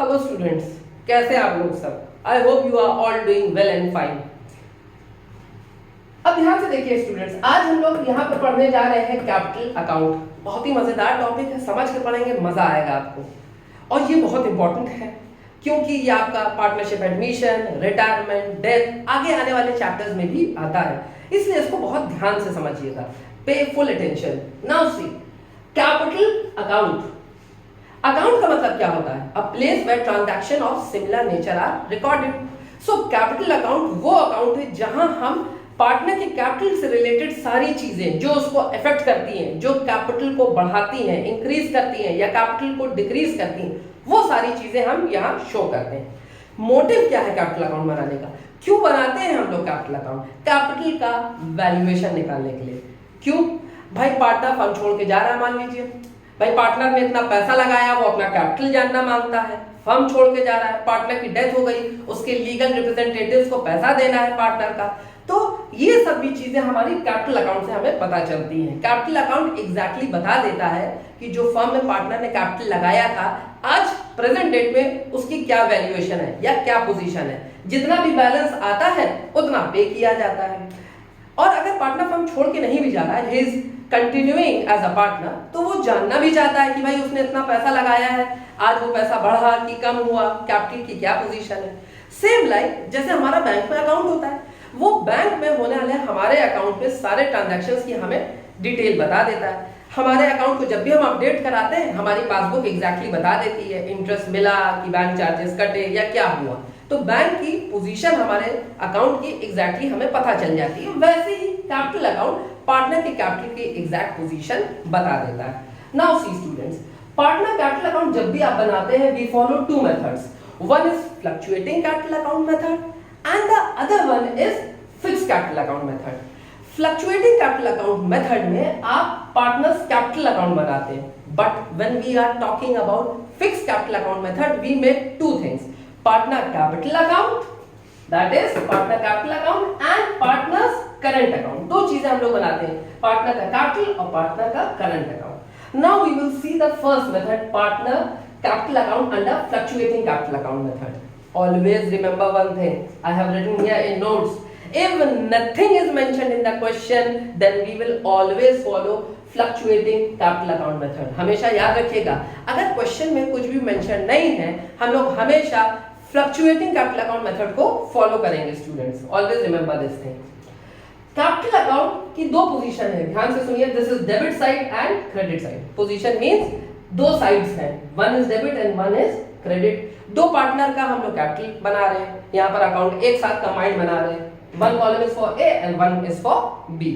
Hello students, कैसे आप लोग सब। I hope you are all doing well and fine. अब ध्यान से देखिए स्टूडेंट्स, आज हम लोग यहाँ पर पढ़ने जा रहे हैं कैपिटल अकाउंट। बहुत ही मजेदार टॉपिक है, समझ के पढ़ेंगे मजा आएगा आपको। और ये बहुत इंपॉर्टेंट है क्योंकि ये आपका पार्टनरशिप एडमिशन, रिटायरमेंट, डेथ आगे आने वाले चैप्टर्स में भी आता है, इसलिए इसको बहुत ध्यान से समझिएगा। Pay full attention. Now see capital account. Account का मतलब क्या होता है? A place where transaction of similar nature are recorded. So capital account वो अकाउंट है जहां हम पार्टनर के कैपिटल से रिलेटेड सारी चीजें जो उसको अफेक्ट करती हैं, जो कैपिटल को बढ़ाती हैं, इंक्रीज करती हैं या कैपिटल को डिक्रीज करती हैं, वो सारी चीजें हम यहाँ शो करते हैं। मोटिव क्या है कैपिटल अकाउंट बनाने का? क्यों बनाते हैं हम लोग कैपिटल अकाउंट? कैपिटल का वैल्यूएशन निकालने के लिए। क्यों भाई? पार्टनर फर्म छोड़ के जा रहा है, मान लीजिए भाई पार्टनर ने इतना पैसा लगाया, वो अपना कैपिटल जानना मांगता है, फर्म छोड़ के जा रहा है, पार्टनर की डेथ हो गई, उसके लीगल रिप्रेजेंटेटिव्स को पैसा देना है पार्टनर का। तो ये सब भी चीजें हमारी कैपिटल अकाउंट से हमें पता चलती हैं। कैपिटल अकाउंट एग्जैक्टली बता देता है कि जो फर्म में पार्टनर ने कैपिटल लगाया था, आज प्रेजेंट डेट में उसकी क्या वैल्यूएशन है या क्या पोजीशन है। जितना भी बैलेंस आता है उतना पे किया जाता है। और अगर पार्टनर फर्म छोड़ के नहीं भी जा रहा है, he is continuing as a partner, तो वो जानना भी चाहता है कि भाई उसने इतना पैसा लगाया है, आज वो पैसा बढ़ा कि कम हुआ, कैपिटल की क्या पोजीशन है। सेम लाइक जैसे हमारा बैंक में अकाउंट होता है, वो बैंक में होने वाले हमारे अकाउंट पे सारे ट्रांजैक्शंस की हमें डिटेल बता देता है। हमारे अकाउंट को जब भी हम अपडेट कराते हैं, हमारी पासबुक एग्जैक्टली बता देती है इंटरेस्ट मिला कि बैंक चार्जेस कटे या क्या हुआ। तो बैंक की पोजीशन हमारे अकाउंट की एग्जैक्टली हमें पता चल जाती है। वैसे ही कैपिटल अकाउंट पार्टनर के कैपिटल की एग्जैक्ट पोजीशन बता देता है। Now see students, partner capital account जब भी आप बनाते हैं, we follow two methods. One is fluctuating capital account method and the other one is fixed capital account method. Fluctuating capital account method में आप partners capital account बनाते हैं, but when we are talking about fixed capital account method, we make two things: partner capital account, that is partner capital account, and partners current account. दो चीजें हम लोग बनाते हैं, partner का capital और partner का current account. Now we will see the first method, partner capital account under fluctuating capital account method. Always remember one thing, I have written here in notes. If nothing is mentioned in the question, then we will always follow fluctuating capital account method. हमेशा याद रखिएगा, अगर question में कुछ भी mention नहीं है, हम लोग हमेशा fluctuating capital account method को फॉलो करेंगे students. Always remember this thing. Capital account की दो पोजीशन है, ध्यान से सुनिए। This is debit side and credit side. Position means दो साइड्स हैं, one is debit and one is credit. दो पार्टनर का हम लोग कैपिटल बना रहे हैं, यहाँ पर अकाउंट एक साथ कंबाइंड बना रहे हैं। One column is for A and one is for B.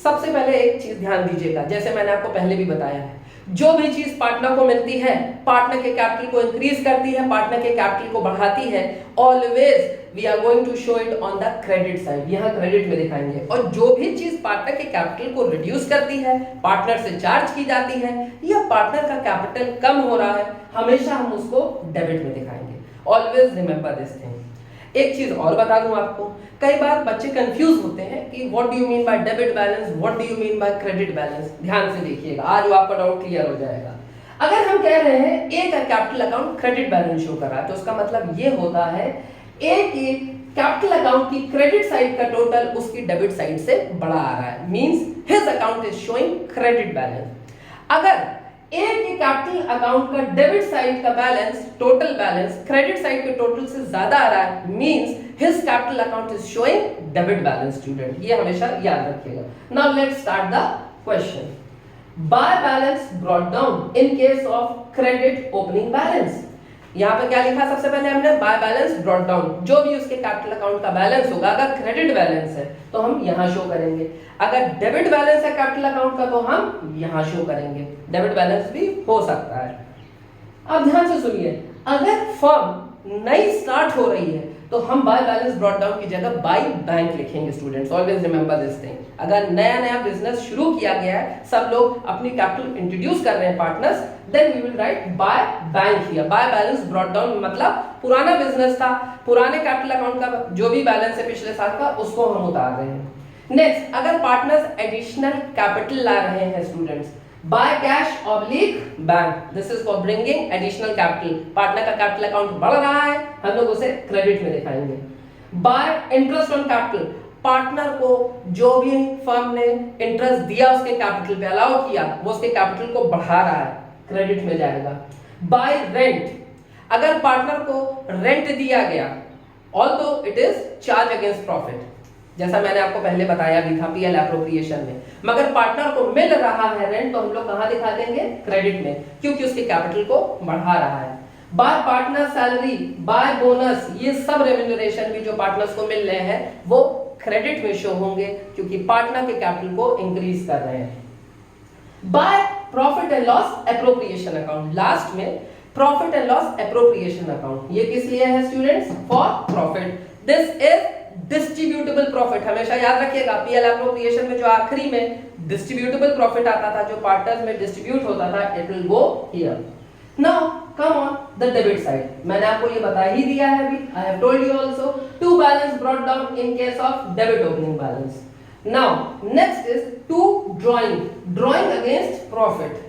सबसे पहले एक चीज ध्यान दीजिएगा, जैसे मैंने आपको पहले भी बताया है, जो भी चीज पार्टनर को मिलती है, पार्टनर के कैपिटल को इंक्रीज करती है, पार्टनर के कैपिटल को बढ़ाती है, always we are going to show it on the credit side. यहाँ क्रेडिट में दिखाएंगे। और जो भी चीज पार्टनर के कैपिटल को रिड्यूस करती है, पार्टनर से चार्ज की जाती है, या पार्टनर का कैपिटल कम हो रहा है, हमेशा हम उसको डेबिट में दिखाएंगे। Always remember this thing. एक चीज और बता दूं आपको, कई बार बच्चे कंफ्यूज होते हैं कि what do you mean by debit balance, what do you mean by credit balance. ध्यान से देखिएगा, आज वो आपका डाउट क्लियर हो जाएगा। अगर हम कह रहे हैं ए का capital account credit balance show कर रहा है, तो उसका मतलब ये होता है ए की कैपिटल अकाउंट की क्रेडिट साइड का टोटल उसकी डेबिट साइड से बड़ा आ रहा है, means his account is showing credit balance. अगर ए के कैपिटल अकाउंट का डेबिट साइड का balance, total balance credit side के टोटल से ज्यादा आ रहा है, means his capital account is showing debit balance. Student ये हमेशा याद रखिएगा। Now let's start the question. Bye balance brought down in case of credit opening balance. यहाँ पे क्या लिखा? सबसे पहले हमने बाय बैलेंस ब्रॉट डाउन, जो भी उसके कैपिटल अकाउंट का बैलेंस होगा, अगर क्रेडिट बैलेंस है तो हम यहाँ शो करेंगे, अगर डेबिट बैलेंस है कैपिटल अकाउंट का तो हम यहाँ शो करेंगे। डेबिट बैलेंस भी हो सकता है। अब ध्यान से सुनिए, अगर फर्म नई स्टार्ट हो रही है तो हम बाय बैलेंस ब्रॉट डाउन की जगह बाय बैंक लिखेंगे। Students always remember this thing. अगर नया नया बिजनेस शुरू किया गया है, सब लोग अपनी कैपिटल इंट्रोड्यूस कर रहे हैं partners, then we will write by bank here. By balance brought down मतलब पुराना बिजनेस था, पुराने कैपिटल अकाउंट का जो भी बैलेंस है पिछले साल का, उसको हम उतार रहे हैं। नेक्स्ट, अगर पार्टनर्स एडिशनल कैपिटल ला रहे हैं students, by cash oblique bank, this is for bringing additional capital, partner का कैपिटल अकाउंट बढ़ रहा है, हम लोग उसे क्रेडिट में दिखाएंगे। Bye interest on capital, partner को जो भी फर्म ने इंटरेस्ट दिया उसके कैपिटल पे, अलाउ किया, वो उसके कैपिटल को बढ़ा रहा है, क्रेडिट में जाएगा। बाय रेंट, अगर पार्टनर को रेंट दिया गया although it is charge against profit, जैसा मैंने आपको पहले बताया भी था पीएल एप्रोप्रिएशन में, मगर पार्टनर को मिल रहा है रेंट तो हम लोग कहां दिखा देंगे, क्रेडिट में, क्योंकि उसके कैपिटल को बढ़ा रहा है। By partner salary, by bonus, ये सब रेम्यूनरेशन भी जो पार्टनर्स को मिल रहे हैं वो क्रेडिट में शो होंगे क्योंकि पार्टनर के कैपिटल को इंक्रीज कर रहे हैं। By profit and loss appropriation account, last में profit and loss appropriation account, ये किस लिए है students, for profit. This is distributable profit, हमेशा याद रखिएगा पीएल एप्रोप्रिएशन में जो आखिरी में डिस्ट्रीब्यूटेबल प्रॉफिट आता था, जो पार्टनर्स में डिस्ट्रीब्यूट होता था, it will go here. Now come on the debit side, मैंने आपको ये बता ही दिया है अभी, I have told you also to balance brought down in case of debit opening balance. Now next is to drawing, drawing against profit.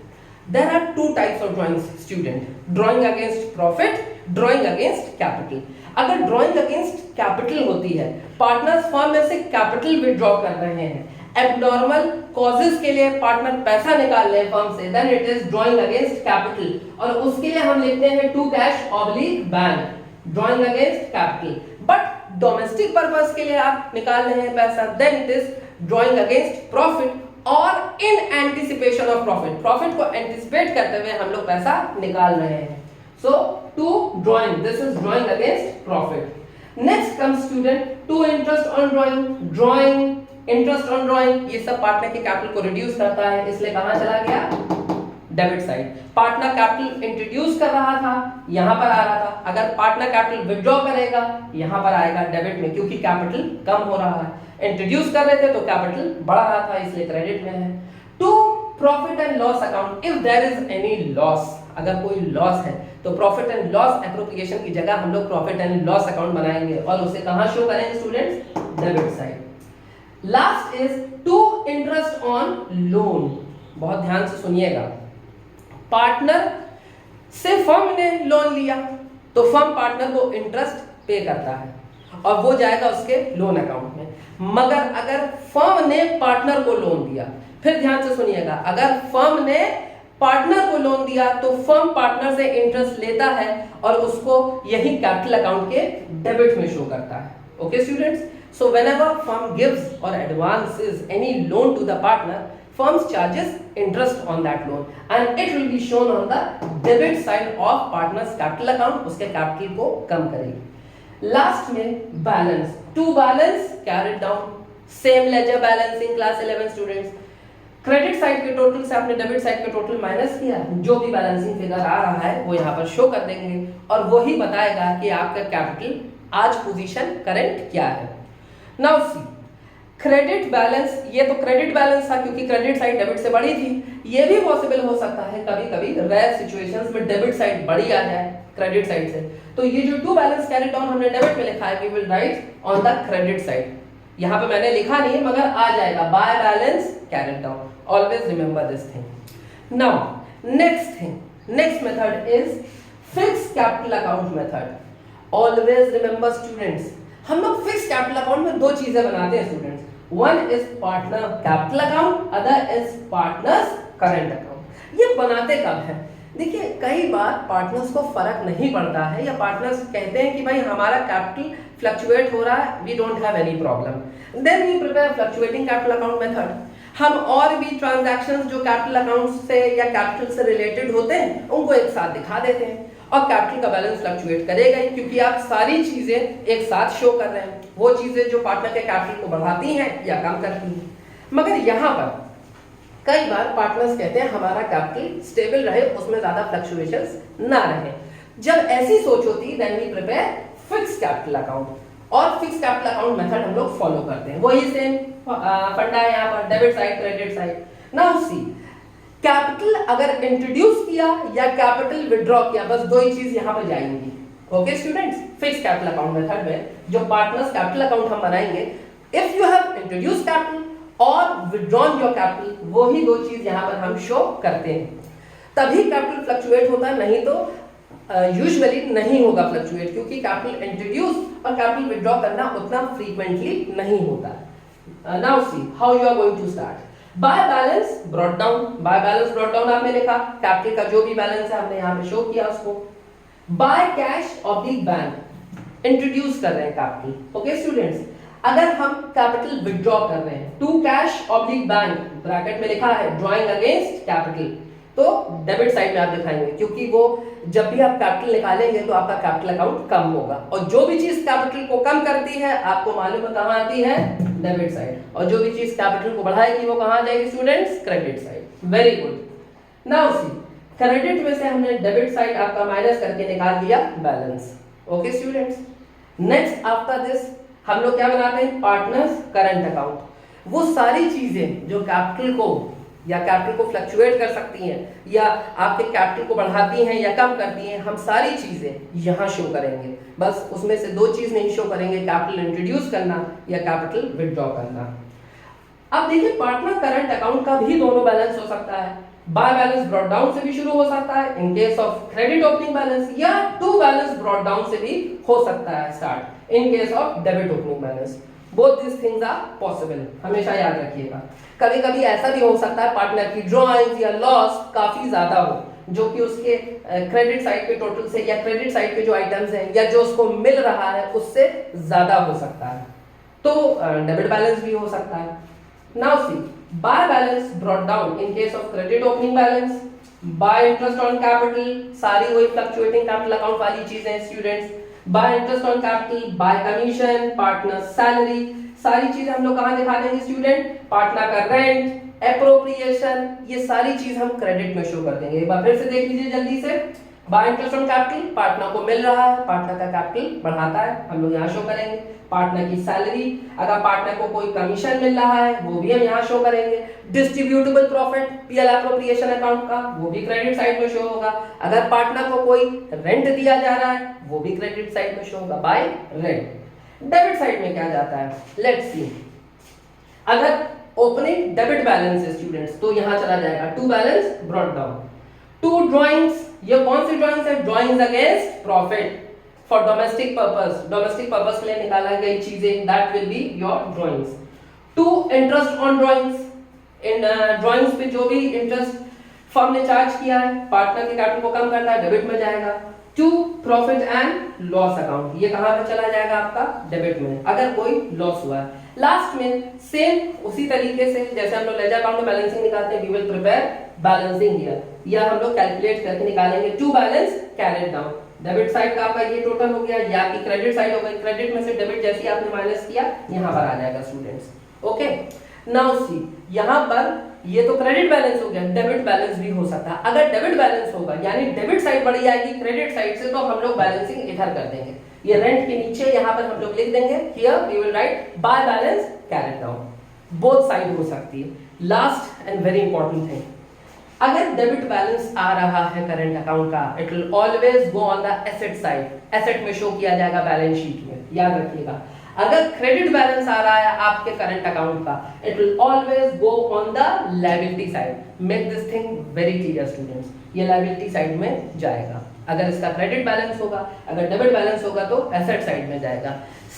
There are two types of drawings student, drawing against profit, drawing against capital। अगर drawing against capital होती है, partners firm में से capital withdraw कर रहे हैं, abnormal causes के लिए पार्टनर पैसा निकाल रहे हैं फर्म से, then it is drawing against capital, और उसके लिए हम लिखते हैं to cash oblique bank, drawing against capital. But domestic purpose के लिए आप निकाल रहे हैं पैसा, then it is drawing against profit और in anticipation of profit, profit को एंटिसिपेट करते हुए हम लोग पैसा निकाल रहे हैं। So to drawing, this is drawing against profit. Next comes student to interest on drawing, drawing interest on drawing, ये सब पार्टनर के कैपिटल को रिड्यूस करता है, इसलिए कहां चला गया, debit side. Partner capital introduce कर रहा था, यहां पर आ रहा था, अगर पार्टनर कैपिटल विड्रॉ करेगा यहां पर आएगा डेबिट में, क्योंकि कैपिटल कम हो रहा है, इंट्रोड्यूस कर रहे थे तो कैपिटल बढ़ रहा था, इसलिए क्रेडिट में है। To profit and loss account, if there is any loss, अगर कोई लॉस है तो प्रॉफिट एंड लॉस एप्रोप्रिएशन की जगह हम लोग प्रॉफिट एंड लॉस अकाउंट बनाएंगे और उसे कहां शो करेंगे students, debit side. Last is to interest on loan, बहुत ध्यान से सुनिएगा, पार्टनर से फर्म ने लोन लिया तो फर्म पार्टनर को इंटरेस्ट पे करता है और वो जाएगा उसके लोन अकाउंट में, मगर अगर फर्म ने पार्टनर को लोन दिया, फिर ध्यान से सुनिएगा, अगर फर्म ने पार्टनर को लोन दिया तो फर्म पार्टनर से इंटरेस्ट लेता है और उसको यही कैपिटल अकाउंट के डेबिट में शो करता है। Okay students, so whenever firm gives और advances any loan to the partner, firms charges interest on that loan and it will be shown on the debit side of partner's capital account, उसके capital को कम करेगी। Last में balance, to balance carried down, same ledger balance in class 11 students, credit side के total से आपने debit side के total minus किया, जो भी बैलेंसिंग फिगर आ रहा है वो यहाँ पर शो कर देंगे और वही बताएगा कि आपका कैपिटल आज पोजीशन करंट क्या है। नाउ सी क्रेडिट बैलेंस, ये तो क्रेडिट बैलेंस था क्योंकि क्रेडिट साइड डेबिट से बड़ी थी, ये भी पॉसिबल हो सकता है कभी कभी रेयर सिचुएशंस में डेबिट साइड बड़ी आ जाए क्रेडिट साइड से, तो ये जो टू बैलेंस कैरिड डाउन हमने डेबिट में लिखा है, we will write on the credit side, यहाँ पे मैंने लिखा नहीं मगर आ जाएगा by balance carried down, always remember this thing. Now next thing, next method is fix capital account method. Always remember students, हम लोग फिक्स कैपिटल अकाउंट में दो चीजें बनाते हैं students, one is partner capital account, other is partners current account. ये बनाते कब है, देखिए कई बार पार्टनर्स को फर्क नहीं पड़ता है या पार्टनर्स कहते हैं कि भाई हमारा कैपिटल फ्लक्चुएट हो रहा है, we don't have any problem, then we prepare fluctuating capital account method. हम और भी ट्रांजैक्शंस जो कैपिटल अकाउंट से या कैपिटल से रिलेटेड होते हैं उनको एक साथ दिखा देते हैं और कैपिटल का बैलेंस फ्लक्चुएट करेगा ही, क्योंकि आप सारी चीजें एक साथ शो कर रहे हैं, वो चीजें जो पार्टनर के कैपिटल को बढ़ाती हैं या कम करती हैं। मगर यहाँ पर कई बार पार्टनर्स कहते हैं हमारा कैपिटल स्टेबल रहे, उसमें ज्यादा फ्लक्चुएशंस ना रहे। जब ऐसी सोच होती है then we prepare fix capital account, और फिक्स कैपिटल अकाउंट मेथड हम लोग फॉलो करते हैं, वही सेम फंडा है यहाँ पर, debit side credit side. Now see capital अगर इंट्रोड्यूस किया या कैपिटल विड्रॉ किया, बस दो ही चीज यहाँ पर जाएंगी। Okay students, fix capital account method में जो पार्टनर्स कैपिटल अकाउंट हम बनाएंगे, if you have introduce capital और विड्रॉन योर कैपिटल, वही दो चीज यहां पर हम शो करते हैं, तभी कैपिटल फ्लक्चुएट होता है, नहीं तो यूजुअली नहीं होगा फ्लक्चुएट, क्योंकि कैपिटल इंट्रोड्यूस और कैपिटल विड्रॉ करना उतना फ्रीक्वेंटली नहीं होता। Now see how you are going to start. By balance brought down, by balance brought down आपने लिखा, कैपिटल का जो भी बैलेंस है हमने यहाँ पे शो किया उसको। By cash oblique bank, introduce कर रहे हैं कैपिटल। ओके स्टूडेंट्स, अगर हम कैपिटल विड्रॉ कर रहे हैं to cash oblique bank, bracket में लिखा है ड्रॉइंग अगेंस्ट कैपिटल, तो डेबिट साइड में आप दिखाएंगे, क्योंकि वो जब भी आप कैपिटल निकालेंगे तो आपका कैपिटल अकाउंट कम होगा, और जो भी चीज कैपिटल को कम करती है आपको मालूम है कहां आती है, डेबिट साइड, और जो भी चीज कैपिटल को बढ़ाएगी वो कहां आ जाएगी students, credit side. Very good. Now see, credit में से हमने डेबिट साइड आपका माइनस करके निकाल दिया balance. Okay students, next after this हम लोग क्या बनाते हैं, पार्टनर्स करंट अकाउंट। वो सारी चीजें जो कैपिटल को या कैपिटल को फ्लक्चुएट कर सकती हैं या आपके कैपिटल को बढ़ाती हैं या कम करती हैं, हम सारी चीजें यहां शो करेंगे। बस उसमें से दो चीज नहीं शो करेंगे, कैपिटल इंट्रोड्यूस करना या कैपिटल विड्रॉ करना। अब देखिए, पार्टनर करंट अकाउंट का भी दोनों बैलेंस हो सकता है, बाय बैलेंस ब्रॉट डाउन से भी शुरू हो सकता है in case of credit opening balance, या टू बैलेंस ब्रॉट डाउन से भी हो सकता है start in case of debit opening balance. Both this things are possible, हमेशा याद रखिएगा। कभी कभी ऐसा भी हो सकता है पार्टनर की ड्रॉइंग या लॉस काफी ज्यादा हो, जो कि उसके क्रेडिट साइड के टोटल से या क्रेडिट साइड के जो आइटम्स हैं या जो उसको मिल रहा है उससे ज्यादा हो सकता है, तो डेबिट बैलेंस भी हो सकता है। Now C, bye balance brought down in case of credit opening balance, bye interest on capital, सारी वही फ्लक्चुएटिंग कैपिटल अकाउंट वाली चीजें students, bye interest on capital, bye commission, partner salary, सारी चीजें हम लोग कहां दिखा देंगे स्टूडेंट, पार्टनर का रेंट, एप्रोप्रिएशन, ये सारी चीज हम क्रेडिट में शो कर देंगे। एक बार फिर से देख लीजिए जल्दी से, bye interest on capital, partner को मिल रहा है, पार्टनर का कैपिटल बढ़ाता है, हम लोग यहाँ शो करेंगे। पार्टनर की सैलरी, अगर पार्टनर को कोई कमीशन मिल रहा है वो भी हम यहाँ शो करेंगे। Distributable profit, PL appropriation account का, वो भी क्रेडिट साइड में शो होगा। अगर पार्टनर को कोई रेंट दिया जा रहा है वो भी क्रेडिट साइड में शो होगा, बाय रेंट। डेबिट साइड में क्या जाता है, लेट्स सी, अगर ओपनिंग डेबिट बैलेंस है स्टूडेंट्स तो यहां चला जाएगा to balance brought down, to drawings, ये कौन सी ड्राइंग्स है, drawings against profit for domestic purpose, domestic purpose के लिए निकाला गई चीजें, that will be your drawings. To interest on drawings, इन ड्राइंग्स पे जो भी इंटरेस्ट फर्म ने चार्ज किया है पार्टनर के कैपिटल को कम करता है, डेबिट में जाएगा। To profit and loss account, ये कहां पे चला जाएगा आपका, डेबिट में, अगर कोई लॉस हुआ है। लास्ट में सेम उसी तरीके से जैसे हम लोग लेजर अकाउंट में बैलेंसिंग निकालते हैं, we will prepare balancing here, या हम लोग कैलकुलेट करके निकालेंगे to balance carried down. Debit side का आपका ये टोटल हो गया, या कि क्रेडिट साइड हो गई, क्रेडिट में से डेबिट जैसे आपने माइनस किया यहां पर आ जाएगा स्टूडेंट्स। ओके, नाउ सी, यहां पर ये तो क्रेडिट बैलेंस हो गया, डेबिट बैलेंस भी हो सकता है। अगर डेबिट बैलेंस होगा यानी डेबिट साइड बढ़ जाएगी क्रेडिट साइड से, तो हम लोग बैलेंसिंग इधर कर देंगे, ये रेंट के नीचे यहां पर हम लोग लिख देंगे, here we will write by balance carried down. Both side हो सकती है। Last and very important thing, अगर डेबिट बैलेंस आ रहा है करंट अकाउंट का, it will always go on the asset side, asset में शो किया जाएगा बैलेंस शीट में, याद रखिएगा। अगर क्रेडिट बैलेंस आ रहा है आपके करंट अकाउंट का, it will always go on the liability side. Make this thing very clear students, ये लायबिलिटी साइड में जाएगा। अगर इसका क्रेडिट बैलेंस होगा, अगर डेबिट बैलेंस होगा तो एसेट साइड में जाएगा।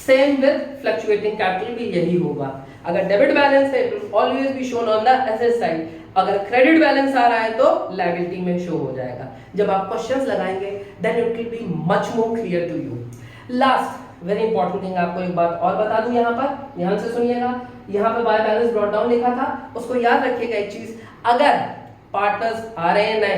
सेम विद फ्लक्चुएटिंग कैपिटल भी यही होगा, अगर डेबिट बैलेंस है it will always be shown on the asset side, अगर क्रेडिट बैलेंस आ रहा है तो लायबिलिटी में शो हो जाएगा। जब आप क्वेश्चंस लगाएंगे then it will be much more clear to you. Last very important thing, आपको एक बात और बता दूं, यहाँ पर ध्यान से सुनिएगा, यहाँ पे बाय बैलेंस ब्रॉट डाउन लिखा था, उसको याद रखिएगा एक चीज, अगर पार्टनर्स आ रहे हैं नए,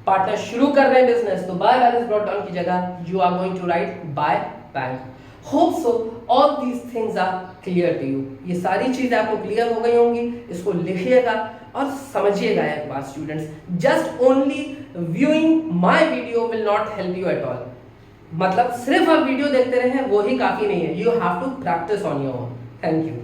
पार्टनर शुरू कर रहे हैं बिजनेस, तो बाय बैलेंस ब्रॉट डाउन की जगह you are going to write by bank. Hope so all these things are clear to you. ये सारी चीजें आपको क्लियर हो गई होंगी, इसको लिखिएगा और समझिएगा एक बात students, just only viewing my video will not help you at all. मतलब सिर्फ आप वीडियो देखते रहे वो ही काफी नहीं है, you have to practice on your own. Thank you.